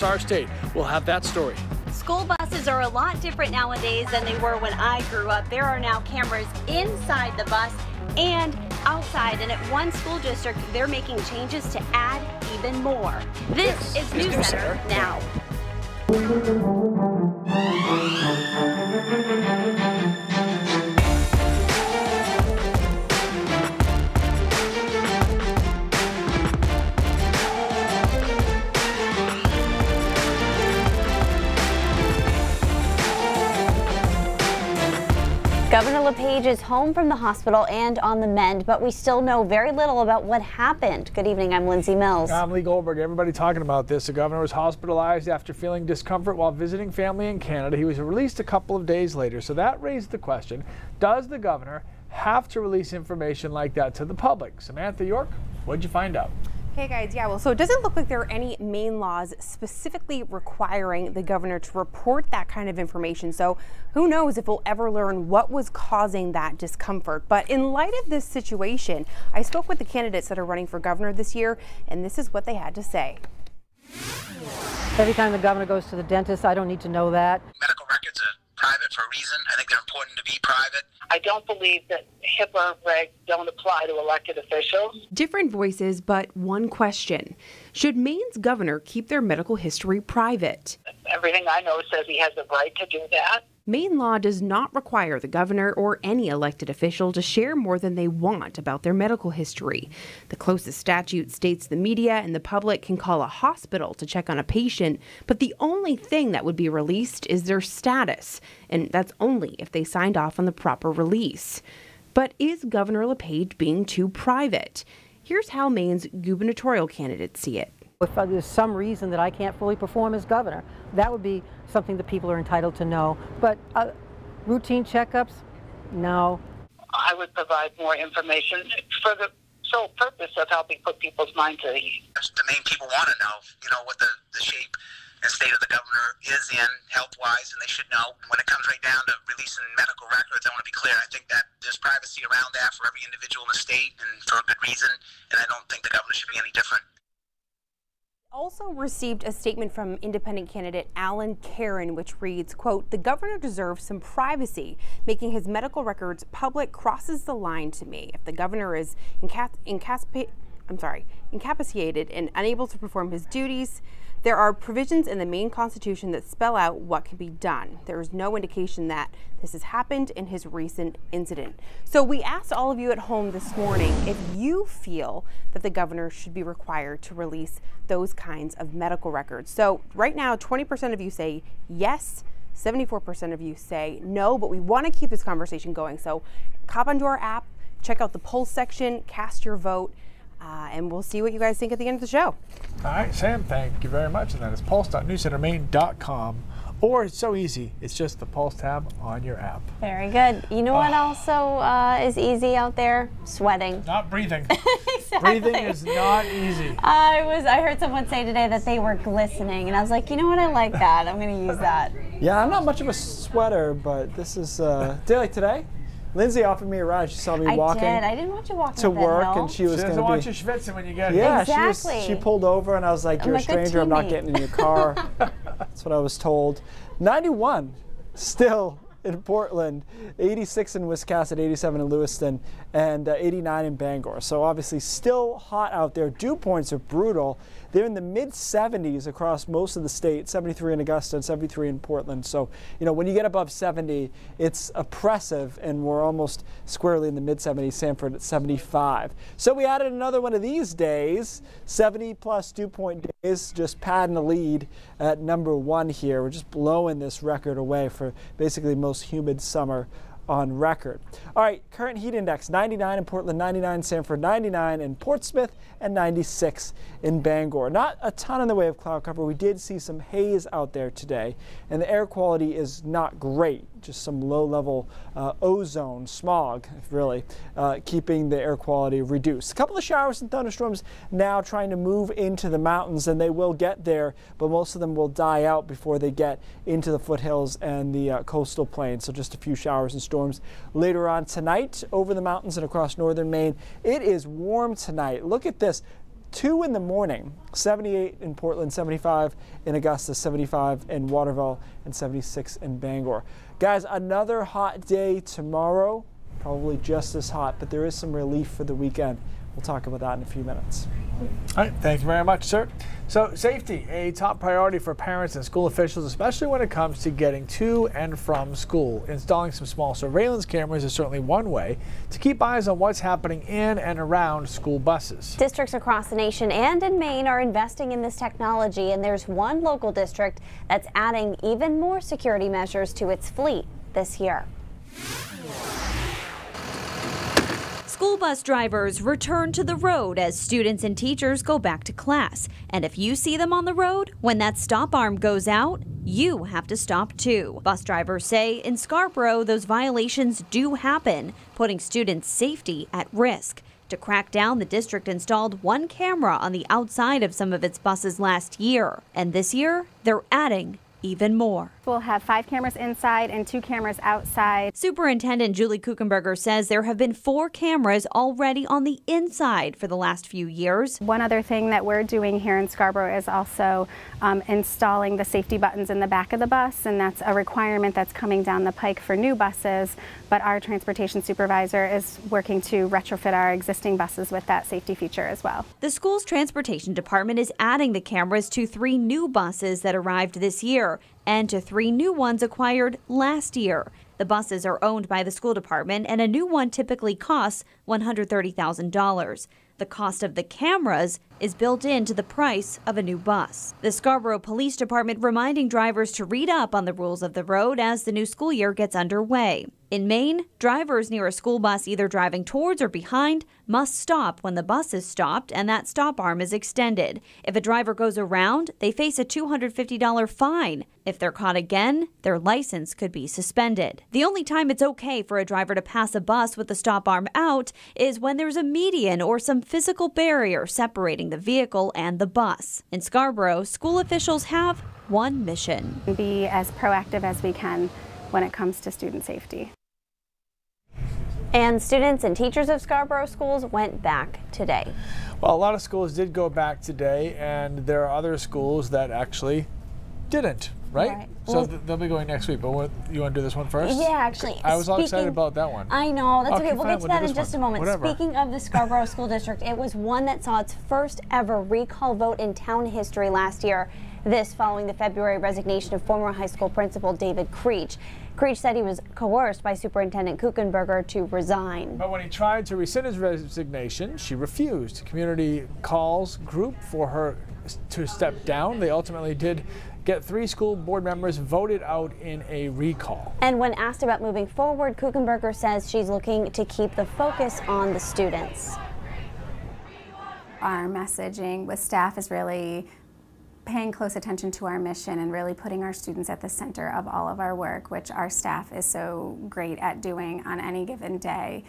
our state. We'll have that story. School buses are a lot different nowadays than they were when I grew up. There are now cameras inside the bus and outside, and at one school district, they're making changes to add even more. This is News Center now. Governor LePage is home from the hospital and on the mend, but we still know very little about what happened. Good evening, I'm Lindsay Mills. I'm Lee Goldberg. Everybody talking about this. The governor was hospitalized after feeling discomfort while visiting family in Canada. He was released a couple of days later. So that raised the question, does the governor have to release information like that to the public? Samantha York, what'd you find out? Hey guys, yeah, well, so it doesn't look like there are any Maine laws specifically requiring the governor to report that kind of information. So who knows if we'll ever learn what was causing that discomfort. But in light of this situation, I spoke with the candidates that are running for governor this year, and this is what they had to say. Every time the governor goes to the dentist, I don't need to know that. Medical records are private for a reason. I think they're important to be private. I don't believe that HIPAA regs don't apply to elected officials. Different voices, but one question. Should Maine's governor keep their medical history private? Everything I know says he has the right to do that. Maine law does not require the governor or any elected official to share more than they want about their medical history. The closest statute states the media and the public can call a hospital to check on a patient, but the only thing that would be released is their status, and that's only if they signed off on the proper release. But is Governor LePage being too private? Here's how Maine's gubernatorial candidates see it. If there's some reason that I can't fully perform as governor, that would be something that people are entitled to know. But routine checkups, no. I would provide more information for the sole purpose of helping put people's minds at ease. The main people want to know, what the shape and state of the governor is in health-wise, and they should know. When it comes right down to releasing medical records, I want to be clear, I think that there's privacy around that for every individual in the state, and for a good reason, and I don't think the governor should be any different. Also received a statement from independent candidate Alan Caron, which reads, quote, "The governor deserves some privacy. Making his medical records public crosses the line to me. If the governor is incapacitated and unable to perform his duties, there are provisions in the Maine Constitution that spell out what can be done. There is no indication that this has happened in his recent incident." So we asked all of you at home this morning if you feel that the governor should be required to release those kinds of medical records. So right now, 20% of you say yes, 74% of you say no, but we want to keep this conversation going. So hop onto our app, check out the polls section, cast your vote. And we'll see what you guys think at the end of the show. All right, Sam, thank you very much. And that is pulse.newscentermaine.com. Or it's so easy, it's just the Pulse tab on your app. Very good. You know what also is easy out there? Sweating. Not breathing. Exactly. Breathing is not easy. I heard someone say today that they were glistening, and I was like, you know what, I like that. I'm going to use that. Yeah, I'm not much of a sweater, but this is day like today. Lindsay offered me a ride. She saw me walking. I didn't want you walking to work, hill. and she was going to want you schwitzing when you get here. Yeah, exactly. She pulled over, and I was like, "You're a stranger. I'm not getting in your car." That's what I was told. 91, still in Portland, 86 in Wisconsin, 87 in Lewiston, and 89 in Bangor. So obviously still hot out there. Dew points are brutal. They're in the mid-70s across most of the state, 73 in Augusta and 73 in Portland. So, when you get above 70, it's oppressive, and we're almost squarely in the mid-70s, Sanford at 75. So we added another one of these days, 70-plus dew point days, just padding the lead at number 1 here. We're just blowing this record away for basically most humid summer on record. All right, current heat index 99 in Portland, 99 in Sanford, 99 in Portsmouth, and 96 in Bangor. Not a ton in the way of cloud cover. We did see some haze out there today, and the air quality is not great. Just some low-level ozone, smog, really, keeping the air quality reduced. A couple of showers and thunderstorms now trying to move into the mountains, and they will get there, but most of them will die out before they get into the foothills and the coastal plains. So just a few showers and storms later on tonight over the mountains and across northern Maine. It is warm tonight. Look at this. 2 in the morning, 78 in Portland, 75 in Augusta, 75 in Waterville, and 76 in Bangor. Guys, another hot day tomorrow, probably just as hot, but there is some relief for the weekend. We'll talk about that in a few minutes. All right, thank you very much, sir. So safety, a top priority for parents and school officials, especially when it comes to getting to and from school. Installing some small surveillance cameras is certainly one way to keep eyes on what's happening in and around school buses. Districts across the nation and in Maine are investing in this technology, and there's one local district that's adding even more security measures to its fleet this year. School bus drivers return to the road as students and teachers go back to class. And if you see them on the road, when that stop arm goes out, you have to stop too. Bus drivers say in Scarborough, those violations do happen, putting students' safety at risk. To crack down, the district installed one camera on the outside of some of its buses last year. And this year, they're adding even more. We'll have 5 cameras inside and 2 cameras outside. Superintendent Julie Kuchenberger says there have been 4 cameras already on the inside for the last few years. One other thing that we're doing here in Scarborough is also installing the safety buttons in the back of the bus, and that's a requirement that's coming down the pike for new buses, but our transportation supervisor is working to retrofit our existing buses with that safety feature as well. The school's transportation department is adding the cameras to 3 new buses that arrived this year and to 3 new ones acquired last year. The buses are owned by the school department, and a new one typically costs $130,000. The cost of the cameras is built into the price of a new bus. The Scarborough Police Department reminding drivers to read up on the rules of the road as the new school year gets underway. In Maine, drivers near a school bus either driving towards or behind must stop when the bus is stopped and that stop arm is extended. If a driver goes around, they face a $250 fine. If they're caught again, their license could be suspended. The only time it's okay for a driver to pass a bus with the stop arm out is when there's a median or some physical barrier separating the vehicle and the bus. In Scarborough, school officials have one mission: be as proactive as we can when it comes to student safety. And students and teachers of Scarborough schools went back today. Well, a lot of schools did go back today, and there are other schools that actually didn't, right? So Well, they'll be going next week, but you want to do this one first? Yeah, actually. I was all excited about that one. I know, that's okay. Okay, We'll fine, get to we'll that do in this just a one. moment. Whatever. Speaking of the Scarborough School District, it was one that saw its first ever recall vote in town history last year. This following the February resignation of former high school principal David Creech. Creech said he was coerced by Superintendent Kuchenberger to resign. But when he tried to rescind his resignation, she refused. Community calls group for her to step down. They ultimately did get 3 school board members voted out in a recall. And when asked about moving forward, Kuchenberger says she's looking to keep the focus on the students. Our messaging with staff is really paying close attention to our mission and really putting our students at the center of all of our work, which our staff is so great at doing on any given day.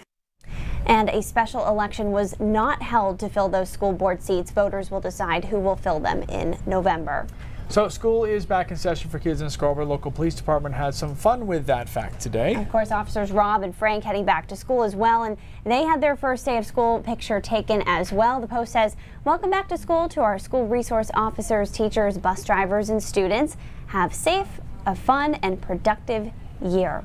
And a special election was not held to fill those school board seats. Voters will decide who will fill them in November. So school is back in session for kids in Scarborough. Local police department had some fun with that fact today. Of course, officers Rob and Frank heading back to school as well, and they had their first day of school picture taken as well. The Post says, "Welcome back to school to our school resource officers, teachers, bus drivers, and students. Have a fun and productive year."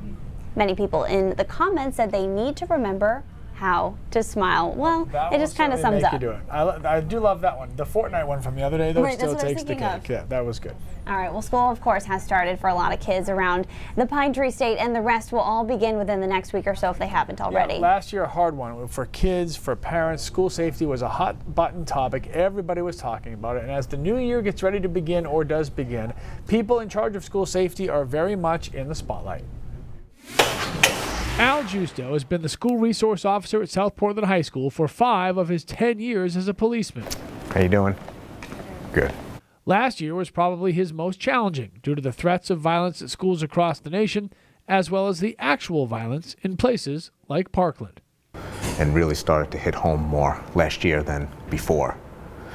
Many people in the comments said they need to remember how to smile. Well, it just kind of sums up. Do it. I do love that one. The Fortnite one from the other day, though, Right, still that's what I was takes the thinking cake. Yeah, that was good. All right, well, school, of course, has started for a lot of kids around the Pine Tree State, and the rest will all begin within the next week or so if they haven't already. Yeah, last year, a hard one. For kids, for parents, school safety was a hot button topic. Everybody was talking about it. And as the new year gets ready to begin or does begin, people in charge of school safety are very much in the spotlight. Al Justo has been the school resource officer at South Portland High School for 5 of his 10 years as a policeman. How you doing? Good. Last year was probably his most challenging due to the threats of violence at schools across the nation, as well as the actual violence in places like Parkland. And really started to hit home more last year than before.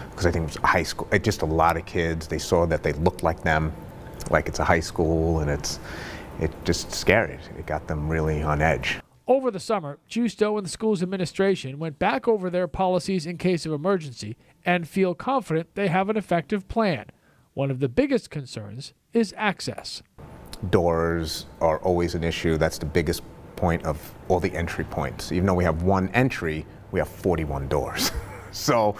Because I think it was high school, just a lot of kids, they saw that they looked like them, like it's a high school, and it just scared it. It got them really on edge. Over the summer, Justo and the school's administration went back over their policies in case of emergency and feel confident they have an effective plan. One of the biggest concerns is access. Doors are always an issue. That's the biggest point of all the entry points. Even though we have one entry, we have 41 doors. So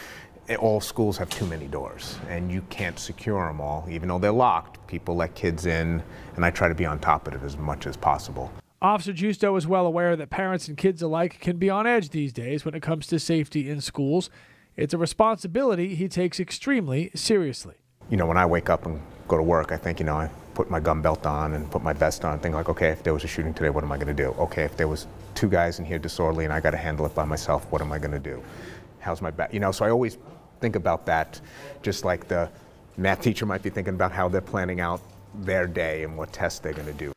all schools have too many doors, and you can't secure them all. Even though they're locked, people let kids in, and I try to be on top of it as much as possible. Officer Justo is well aware that parents and kids alike can be on edge these days when it comes to safety in schools. It's a responsibility he takes extremely seriously. You know, when I wake up and go to work, I think, you know, I put my gun belt on and put my vest on and think like, okay, if there was a shooting today, what am I going to do? Okay, if there was 2 guys in here disorderly and I got to handle it by myself, what am I going to do? How's my back? You know, so I always think about that, just like the math teacher might be thinking about how they're planning out their day and what tests they're going to do.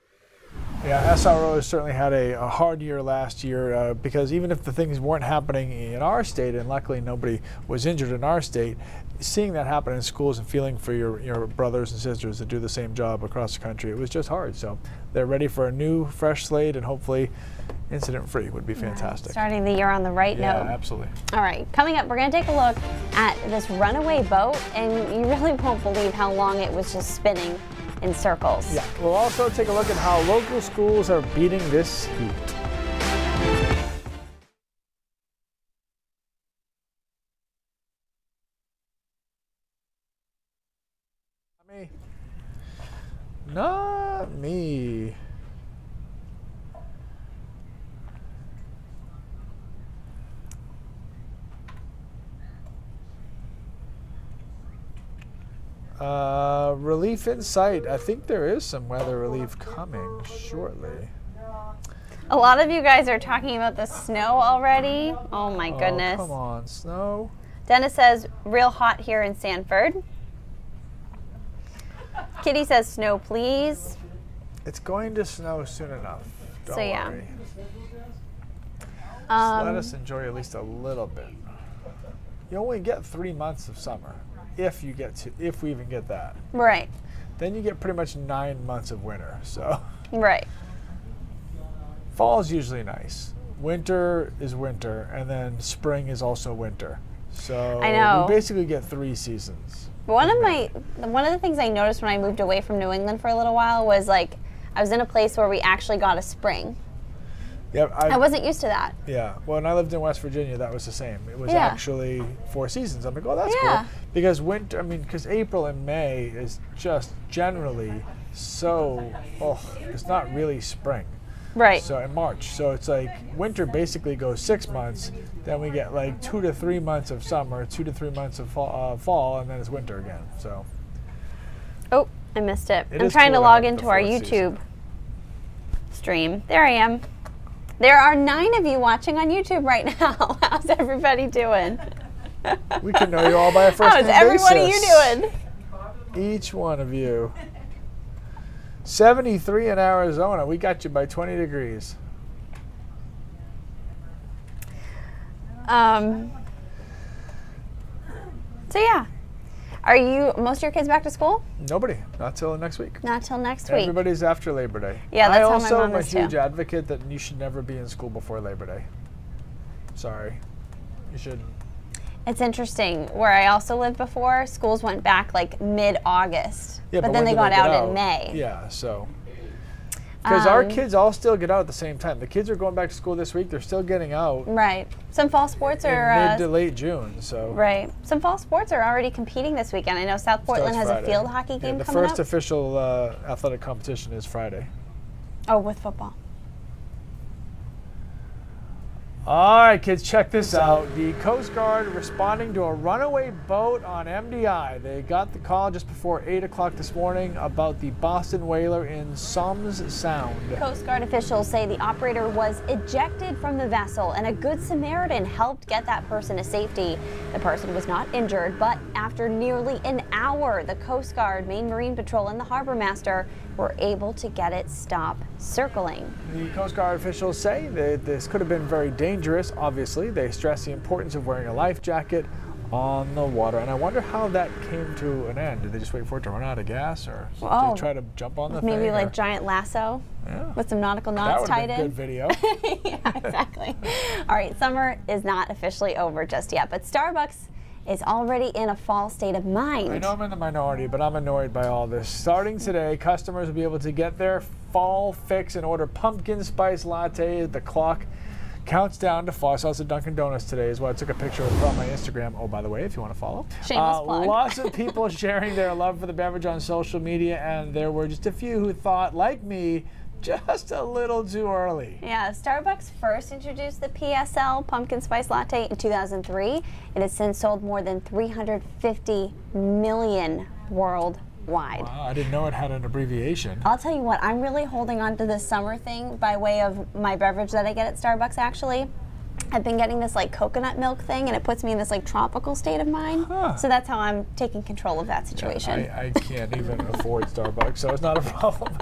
Yeah, SRO has certainly had a hard year last year because even if the things weren't happening in our state, and luckily nobody was injured in our state, seeing that happen in schools and feeling for your brothers and sisters that do the same job across the country, it was just hard. So they're ready for a new, fresh slate, and hopefully incident-free would be fantastic. Starting the year on the right note. Yeah, absolutely. All right, coming up, we're going to take a look at this runaway boat, and you really won't believe how long it was just spinning in circles. Yeah, we'll also take a look at how local schools are beating this heat. Not me. Relief in sight. I think there is some weather relief coming shortly. A lot of you guys are talking about the snow already. Oh my goodness. Come on, snow. Dennis says, real hot here in Sanford. Kitty says, snow please. It's going to snow soon enough. Don't worry. Yeah. Let us enjoy at least a little bit. You only get 3 months of summer, if we even get that. Right. Then you get pretty much 9 months of winter. So. Right. Fall is usually nice. Winter is winter, and then spring is also winter. So I know. We basically get 3 seasons. One of the things I noticed when I moved away from New England for a little while was like I was in a place where we actually got a spring. Yeah, I wasn't used to that. Yeah, well, when I lived in West Virginia, that was the same. It was actually 4 seasons. I'm like, oh, that's cool. Because winter, because April and May is just generally so, it's not really spring. Right. So in March, so it's like winter basically goes 6 months. Then we get like 2 to 3 months of summer, 2 to 3 months of fall, and then it's winter again. So. Oh, I missed it. I'm trying to log into our YouTube stream. There I am. There are 9 of you watching on YouTube right now. How's everybody doing? We can know you all by a first name basis. How's every one of you doing? Each one of you. 73 in Arizona. We got you by 20 degrees. So yeah. Are most of your kids back to school? Nobody. Not till next week. Not till next week. Everybody's after Labor Day. Yeah, that's how my mom is too. I also am a huge advocate that you should never be in school before Labor Day. Sorry. You shouldn't. It's interesting. Where I also lived before, schools went back like mid-August. Yeah, but then they got out in May. Yeah, so. Because our kids all still get out at the same time. The kids are going back to school this week. They're still getting out. Right. Some fall sports are mid to late June. So. Right. Some fall sports are already competing this weekend. I know South Portland has a field hockey game coming up. The first official athletic competition is Friday. Oh, with football. All right, kids, check this out. The Coast Guard responding to a runaway boat on MDI. They got the call just before 8 o'clock this morning about the Boston whaler in Sums Sound. Coast Guard officials say the operator was ejected from the vessel and a Good Samaritan helped get that person to safety. The person was not injured, but after nearly an hour, the Coast Guard, Maine Marine Patrol, and the harbor master were able to get it stop circling. The Coast Guard officials say that this could have been very dangerous, obviously. They stress the importance of wearing a life jacket. on the water. And I wonder how that came to an end. Did they just wait for it to run out of gas, or did they try to jump on the thing? Maybe like giant lasso with some nautical knots tied in. That would be a good video. Yeah, exactly. All right, summer is not officially over just yet, but Starbucks is already in a fall state of mind. I know I'm in the minority, but I'm annoyed by all this. Starting today, customers will be able to get their fall fix and order pumpkin spice latte. The clock counts down to fall. I saw this at Dunkin' Donuts today is why I took a picture of it on my Instagram. Oh, by the way, if you want to follow. Shameless plug. Lots of people sharing their love for the beverage on social media, and there were just a few who thought, like me, just a little too early. Yeah, Starbucks first introduced the PSL pumpkin spice latte in 2003. It has since sold more than 350 million worldwide. Wow, I didn't know it had an abbreviation. I'll tell you what, I'm really holding on to this summer thing by way of my beverage that I get at Starbucks, actually. I've been getting this like coconut milk thing, and it puts me in this like tropical state of mind. So that's how I'm taking control of that situation. Yeah, I can't even afford Starbucks, so it's not a problem.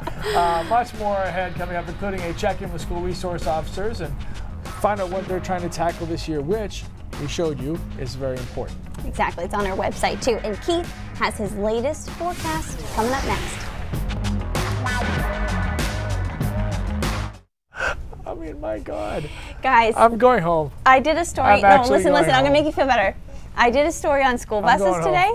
Much more ahead coming up, including a check-in with school resource officers and find out what they're trying to tackle this year, which we showed you is very important. Exactly, it's on our website too. And Keith has his latest forecast coming up next. I mean, my God. Guys. I'm going home. I did a story. No, listen, I'm going to make you feel better. I did a story on school buses today.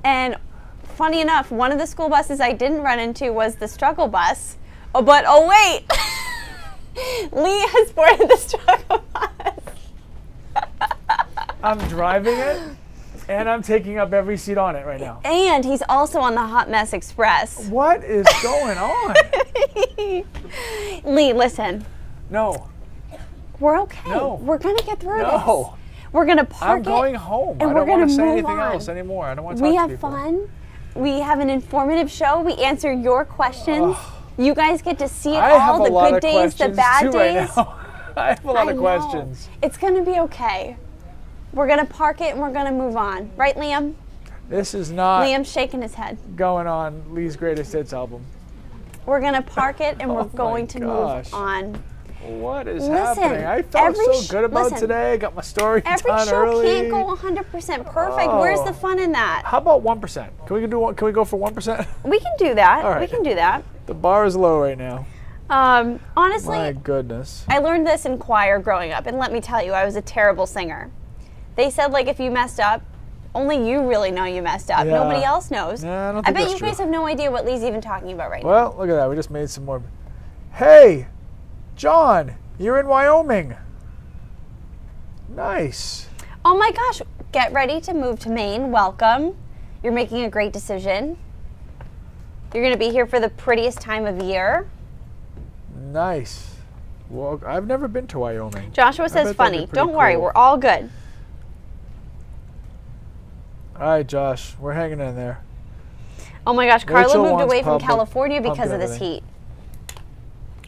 And funny enough, one of the school buses I didn't run into was the struggle bus. Oh, but, oh, wait. Lee has boarded the struggle bus. I'm driving it, and I'm taking up every seat on it right now. And he's also on the Hot Mess Express. What is going on? Lee, listen. No. We're okay. No. We're going to get through this. No. We're going to park it. I'm going home. And I don't want to say anything else anymore. I don't want to talk to people. We have fun. We have an informative show. We answer your questions. You guys get to see it all, the good days, the bad days. I have a lot of questions. It's going to be okay. We're going to park it and we're going to move on. Right, Liam? This is not Liam's shaking his head. Going on Lee's Greatest Hits album. We're going to park it and we're going to move on. What is happening? I felt so good about today. I got my story done early. Every show can't go 100% perfect. Where's the fun in that? How about 1%? Can we do one? Can we go for 1%? We can do that. All right. We can do that. The bar is low right now. Honestly, my goodness. I learned this in choir growing up, and let me tell you, I was a terrible singer. They said, like, if you messed up, only you really know you messed up. Yeah. Nobody else knows. Yeah, I don't I think bet that's you guys have no idea what Lee's even talking about right now. Well, look at that. We just made some more. Hey, John, you're in Wyoming. Nice. Oh my gosh, get ready to move to Maine. Welcome. You're making a great decision. You're going to be here for the prettiest time of year. Nice. Well, I've never been to Wyoming. Joshua says funny. Don't worry, we're all good. All right, Josh, we're hanging in there. Oh my gosh, Carla Rachel moved away from public, California because of this heat.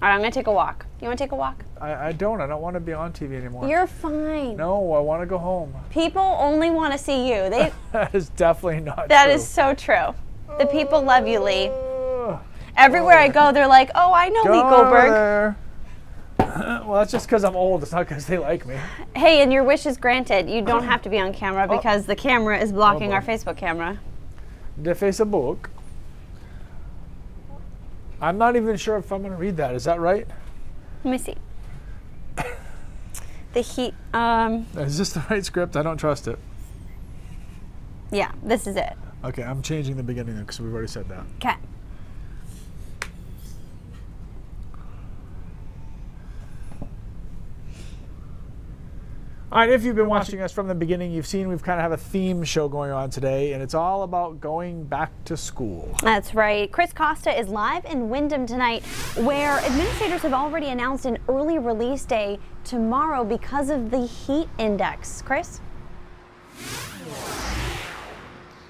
All right, I'm going to take a walk. You want to take a walk? I don't want to be on TV anymore. You're fine. No, I want to go home. People only want to see you. That is definitely not true. That is so true. The people love you, Lee. Everywhere I go, they're like, oh, I know Lee Goldberg. Well, that's just because I'm old. It's not because they like me. Hey, and your wish is granted. You don't have to be on camera because the camera is blocking our Facebook camera. The Facebook. I'm not even sure if I'm going to read that. Is that right? Let me see. The heat. Is this the right script? I don't trust it. Yeah, this is it. Okay, I'm changing the beginning because we've already said that. Okay. All right, if you've been watching us from the beginning, you've seen we've kind of have a theme show going on today, and it's all about going back to school. That's right. Chris Costa is live in Windham tonight, where administrators have already announced an early release day tomorrow because of the heat index. Chris?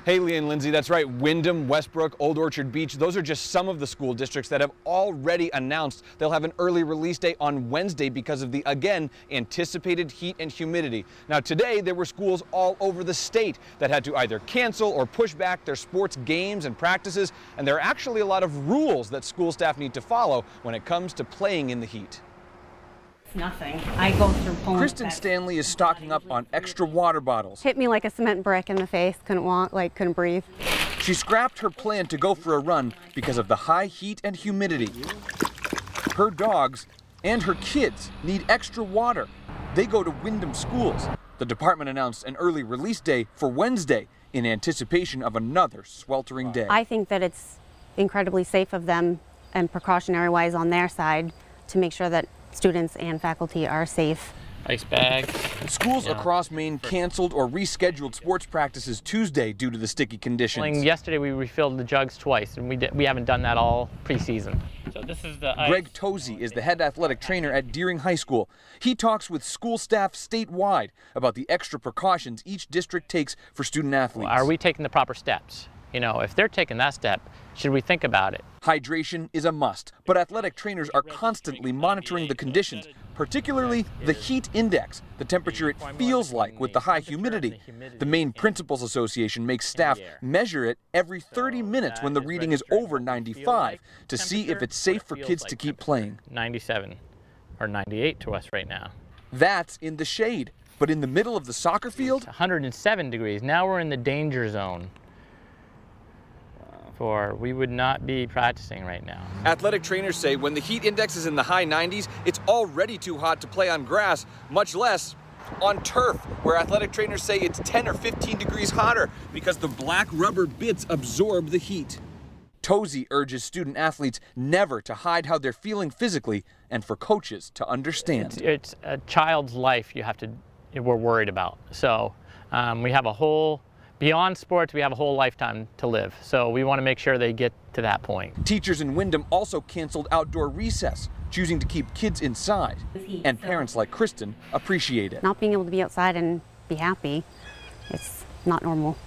Hey, Lee and Lindsay, that's right. Windham, Westbrook, Old Orchard Beach, those are just some of the school districts that have already announced they'll have an early release day on Wednesday because of the, again, anticipated heat and humidity. Now, today, there were schools all over the state that had to either cancel or push back their sports games and practices, and there are actually a lot of rules that school staff need to follow when it comes to playing in the heat. nothing. I go through pulling. Kristen Stanley is stocking up on extra water bottles. Hit me like a cement brick in the face. Couldn't walk, couldn't breathe. She scrapped her plan to go for a run because of the high heat and humidity. Her dogs and her kids need extra water. They go to Windham schools. The department announced an early release day for Wednesday in anticipation of another sweltering day. I think that it's incredibly safe of them and precautionary wise on their side to make sure that students and faculty are safe. Ice bags. Schools across Maine canceled or rescheduled sports practices Tuesday due to the sticky conditions. Yesterday we refilled the jugs twice, and we haven't done that all preseason. So this is the ice. Greg Tosey is the head athletic trainer at Deering High School. He talks with school staff statewide about the extra precautions each district takes for student athletes. Are we taking the proper steps? You know, if they're taking that step, should we think about it? Hydration is a must, but athletic trainers are constantly monitoring the conditions, particularly the heat index, the temperature it feels like with the high humidity. The Maine Principals Association makes staff measure it every 30 minutes when the reading is over 95 to see if it's safe for kids to keep playing. 97 or 98 to us right now. That's in the shade, but in the middle of the soccer field? 107 degrees. Now we're in the danger zone. We would not be practicing right now. Athletic trainers say when the heat index is in the high 90s, it's already too hot to play on grass, much less on turf, where athletic trainers say it's 10 or 15 degrees hotter because the black rubber bits absorb the heat. Tosey urges student athletes never to hide how they're feeling physically and for coaches to understand. It's a child's life we're worried about. So we have a whole beyond sports, we have a whole lifetime to live, so we want to make sure they get to that point. Teachers in Windham also canceled outdoor recess, choosing to keep kids inside. And parents like Kristen appreciate it. Not being able to be outside and be happy, it's not normal.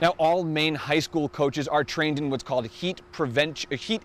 Now, all Maine high school coaches are trained in what's called heat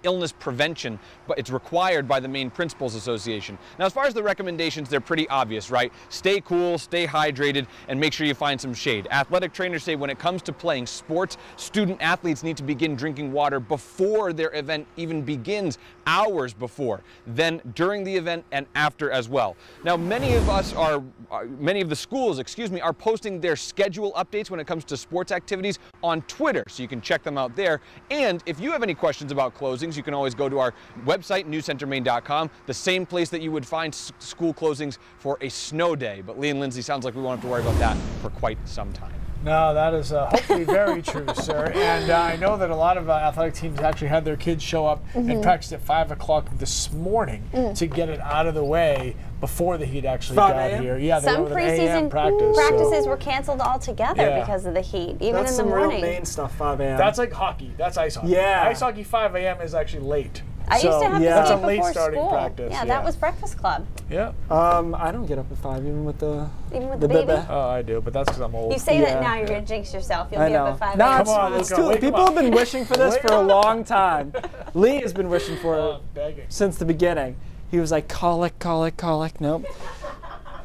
illness prevention, but it's required by the Maine Principals Association. Now, as far as the recommendations, they're pretty obvious, right? Stay cool, stay hydrated, and make sure you find some shade. Athletic trainers say when it comes to playing sports, student athletes need to begin drinking water before their event even begins, hours before, then during the event and after as well. Now, many of the schools, are posting their schedule updates when it comes to sports activities on Twitter, so you can check them out there. And if you have any questions about closings, you can always go to our website, newscentermaine.com, the same place that you would find school closings for a snow day. But Lee and Lindsay, sounds like we won't have to worry about that for quite some time. No, that is hopefully very true, sir. And I know that a lot of athletic teams actually had their kids show up and practice at 5 o'clock this morning to get it out of the way before the heat actually got here. Yeah, some preseason practices were canceled altogether because of the heat, even in the morning. That's some real Maine stuff, 5 a.m. That's like hockey. That's ice hockey. Yeah. Ice hockey 5 a.m. is actually late. I used to have to that's skate a late before starting school. practice. Yeah, that was breakfast club. Yeah. I don't get up at 5 even with the baby. Oh, I do, but that's because I'm old. You say that now, you're gonna jinx yourself. You'll be up at 5 No, a.m. come on, it's too, people have been wishing for this for a long time. Lee has been wishing for it since the beginning. He was like, colic. Nope.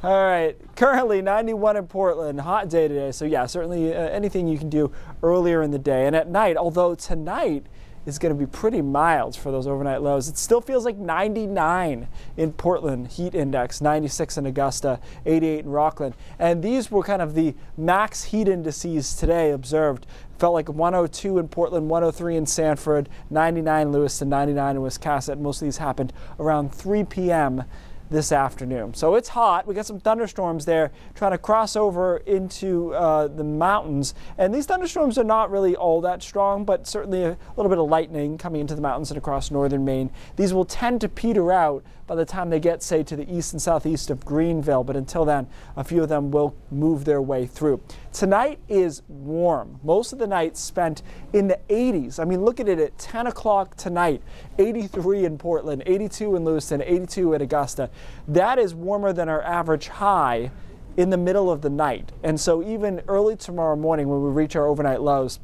All right, currently 91 in Portland, hot day today. So yeah, certainly anything you can do earlier in the day. And at night, although tonight is going to be pretty mild for those overnight lows, it still feels like 99 in Portland, heat index, 96 in Augusta, 88 in Rockland. And these were kind of the max heat indices today observed. Felt like 102 in Portland, 103 in Sanford, 99 in Lewiston, 99 in Wiscasset. Most of these happened around 3 p.m. this afternoon. So it's hot. We got some thunderstorms there trying to cross over into the mountains. And these thunderstorms are not really all that strong, but certainly a little bit of lightning coming into the mountains and across northern Maine. These will tend to peter out by the time they get, say, to the east and southeast of Greenville. But until then, a few of them will move their way through. Tonight is warm. Most of the night spent in the 80s. I mean, look at it at 10 o'clock tonight. 83 in Portland, 82 in Lewiston, 82 in Augusta. That is warmer than our average high in the middle of the night. And so even early tomorrow morning when we reach our overnight lows,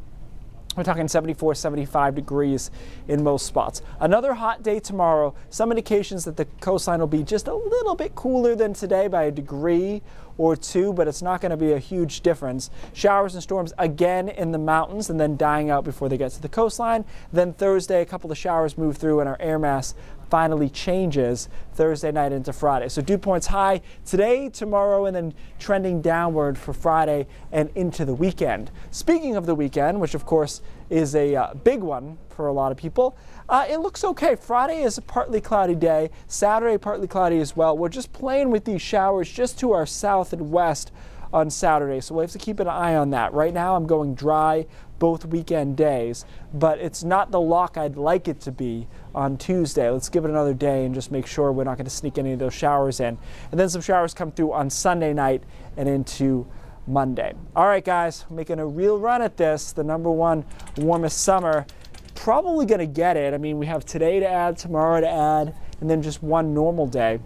we're talking 74, 75 degrees in most spots. Another hot day tomorrow. Some indications that the coastline will be just a little bit cooler than today by a degree or 2, but it's not going to be a huge difference. Showers and storms again in the mountains and then dying out before they get to the coastline. Then Thursday, a couple of showers move through and our air mass finally changes Thursday night into Friday. So dew points high today, tomorrow, and then trending downward for Friday and into the weekend. Speaking of the weekend, which of course is a big one for a lot of people, it looks okay. Friday is a partly cloudy day. Saturday, partly cloudy as well. We're just playing with these showers just to our south and west on Saturday, so we'll have to keep an eye on that. Right now I'm going dry both weekend days, but it's not the lock I'd like it to be on Tuesday. Let's give it another day and just make sure we're not going to sneak any of those showers in. And then some showers come through on Sunday night and into Monday. All right, guys, making a real run at this. The #1 warmest summer. Probably going to get it. I mean, we have today to add, tomorrow to add, and then just one normal day.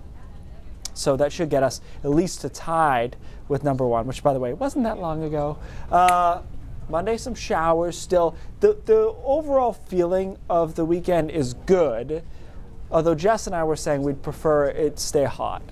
So that should get us at least to tied with #1, which, by the way, wasn't that long ago. Monday, some showers still. The overall feeling of the weekend is good, although Jess and I were saying we'd prefer it stay hot,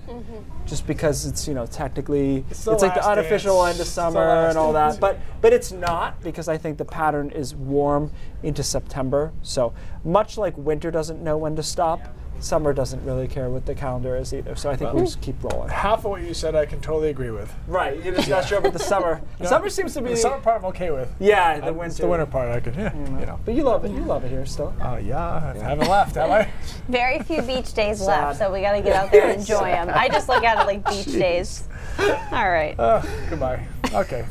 just because it's, you know, technically it's like the unofficial end of summer and all that. But it's not, because I think the pattern is warm into September. So much like winter doesn't know when to stop, summer doesn't really care what the calendar is either. So I think we'll just keep rolling. Half of what you said I can totally agree with. Right, you're just not sure about the summer. No, summer seems to be the summer part I'm okay with. Yeah, the winter. It's the winter part I can, you know. But you love it. You love it here still. Yeah, I haven't left, have I? Very few beach days left, so we got to get out there and enjoy them. I just look at it like beach days. All right. Goodbye. Okay.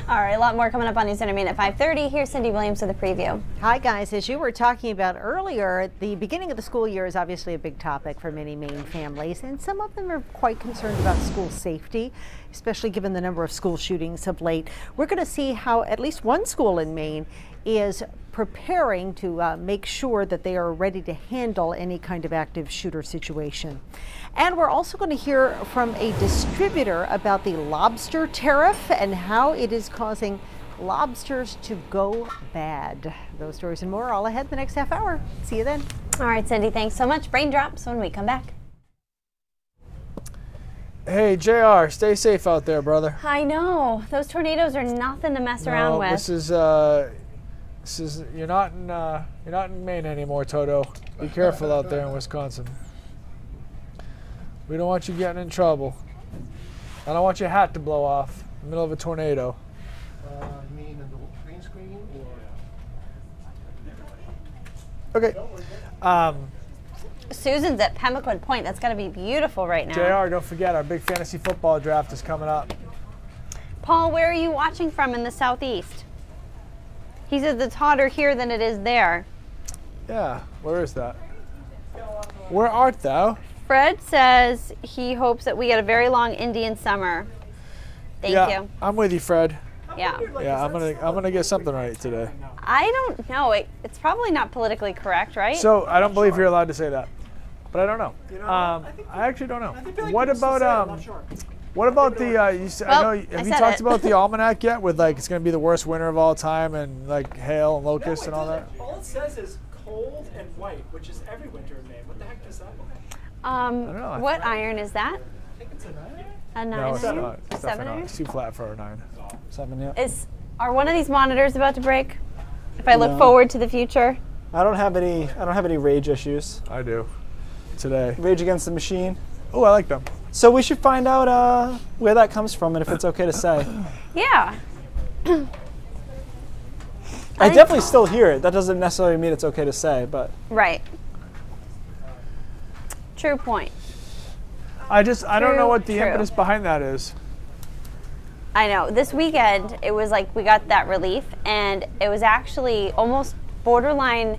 All right, a lot more coming up on News Center Maine at 5:30. Here's Cindy Williams with a preview. Hi, guys. As you were talking about earlier, the beginning of the school year is obviously a big topic for many Maine families, and some of them are quite concerned about school safety, especially given the number of school shootings of late. We're going to see how at least one school in Maine is preparing to make sure that they are ready to handle any kind of active shooter situation. And we're also going to hear from a distributor about the lobster tariff and how it is causing lobsters to go bad. Those stories and more all ahead the next half hour. See you then. All right, Cindy, thanks so much. Brain drops when we come back. Hey, JR, stay safe out there, brother. I know. Those tornadoes are nothing to mess around with. This is you're not in Maine anymore, Toto. Be careful out there in Wisconsin. We don't want you getting in trouble. I don't want your hat to blow off in the middle of a tornado. You mean in the green screen or? Okay. Susan's at Pemmican Point. That's going to be beautiful right now. JR, don't forget our big fantasy football draft is coming up. Paul, where are you watching from in the southeast? He says it's hotter here than it is there. Yeah, where is that? Where art thou? Fred says he hopes that we get a very long Indian summer. Thank you. I'm with you, Fred. Yeah. Yeah, I'm gonna get something right today. I don't know. It's probably not politically correct, right? So I don't believe you're allowed to say that, but I don't know. I actually don't know. What about What about the? Have you talked about the almanac yet? With like, it's gonna be the worst winter of all time, and like hail and locusts and all that. All it says is cold and white, which is every winter in Maine. What the heck does that mean? I don't know. What iron is that? I think it's a 9. A 9 No, it's iron? not. It's 7 definitely iron? not. It's too flat for a 9. 7, yeah. Are one of these monitors about to break? If I look forward to the future. I don't have any rage issues. I do. Today. Rage Against the Machine. Oh, I like them. So we should find out where that comes from and if it's okay to say. Yeah. I definitely still hear it. That doesn't necessarily mean it's okay to say, but. Right. True point. I don't know what the impetus behind that is. I know. This weekend, it was like we got that relief, and it was actually almost borderline,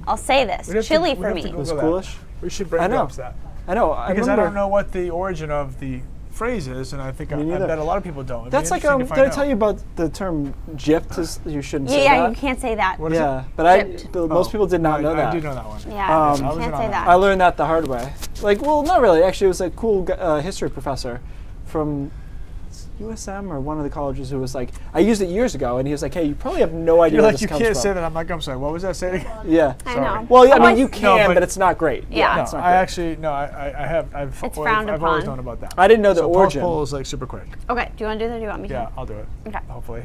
I'll say this, chilly for me. It was coolish. We should bring up that. I know. Because I don't know what the origin of the phrase is, and I think I bet a lot of people don't. That's like, did I tell you about the term gypped? You shouldn't say that. Yeah, you can't say that. What is it? But most people did not know that. I do know that one. Yeah, you can't say that. I learned that the hard way. Like, well, not really. Actually, it was a cool history professor from USM or one of the colleges who was like, I used it years ago, and he was like, hey, you probably have no idea where this comes from. You can't say that. I'm like, I'm sorry. What was that saying? Yeah. I know. Well, yeah, I mean, you can, but it's not great. Yeah. No, it's not I great. actually, no, I've frowned I've always upon. known about that. I didn't know the so origin. Poll is like super quick. Okay, do you want to do that or do you want me to? Yeah, I'll do it. Okay. Hopefully.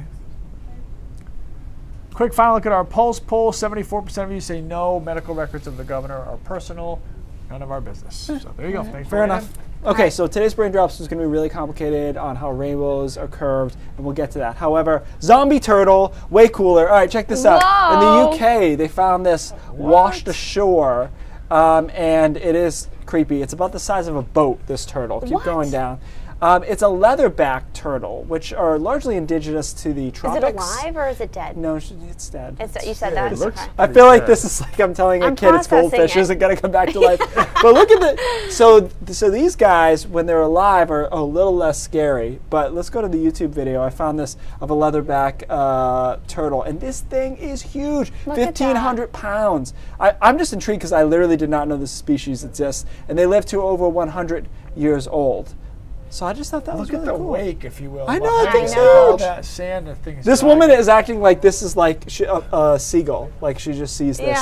Quick final look at our Pulse poll. 74% of you say no, medical records of the governor are personal, none of our business. So there you go. Thanks for Fair waiting. enough. Okay, so today's brain drops is going to be really complicated on how rainbows are curved, and we'll get to that. However, zombie turtle, way cooler. All right, check this out. In the UK, they found this washed ashore, and it is creepy. It's about the size of a boat, this turtle. Keep going down. It's a leatherback turtle, which are largely indigenous to the tropics. Is it alive or is it dead? No, it's dead. You said that. Looks I feel like this is like I'm telling a kid it's goldfish isn't going to come back to life. But look at the so these guys when they're alive are a little less scary. But let's go to the YouTube video. I found this of a leatherback turtle, and this thing is huge, 1,500 pounds. I'm just intrigued because I literally did not know this species exists, and they live to over 100 years old. So I just thought that was really cool. Look at the wake, if you will. I know, that thing's huge. All that sand and things. This woman is acting like this is like a seagull. Like she just sees this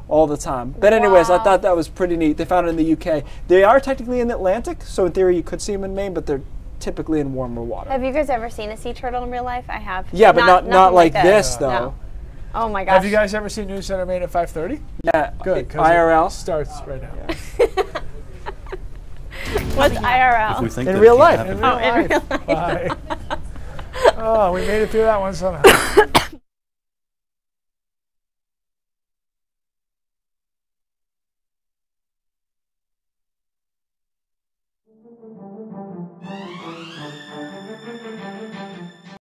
all the time. But anyways, I thought that was pretty neat. They found it in the UK. They are technically in the Atlantic, so in theory you could see them in Maine, but they're typically in warmer water. Have you guys ever seen a sea turtle in real life? I have. Yeah, but not like this though. No. Oh my gosh. Have you guys ever seen News Center Maine at 5:30? Yeah. Good. IRL it starts right now. What's IRL? In real life. In real life. Bye. Oh, we made it through that one somehow.